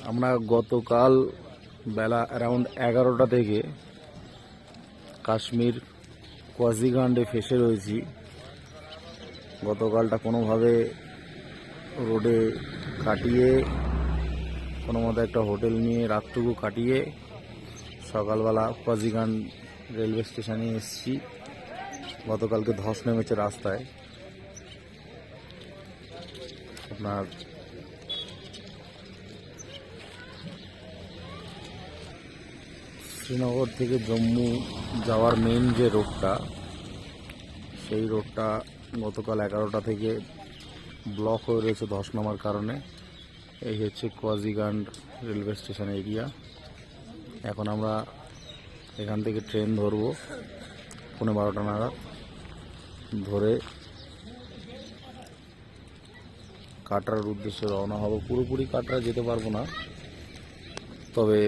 আমরা গতকাল বেলা অ্যারাউন্ড 11টা থেকে কাশ্মীর কোয়াজিগান্ডে ফেসে রয়েছি। গতকালটা কোনোভাবে রোডে কাটিয়ে কোনো মতো একটা হোটেল নিয়ে রাতটুকু কাটিয়ে সকালবেলা কোয়াজিগান্ড রেলওয়ে স্টেশনে এসেছি। গতকালকে ধস নেমেছে রাস্তায়। আপনার শ্রীনগর থেকে জম্মু যাওয়ার মেইন যে রোডটা, সেই রোডটা গতকাল 11টা থেকে ব্লক হয়ে রয়েছে ধস নামার কারণে। এই হচ্ছে কোয়াজিগান্ড রেলওয়ে স্টেশন এরিয়া। এখন আমরা এখান থেকে ট্রেন ধরবো 12:15 নাগাদ। ধরে কাটরার উদ্দেশ্যে রওনা হব। পুরোপুরি কাটরা যেতে পারবো না, তবে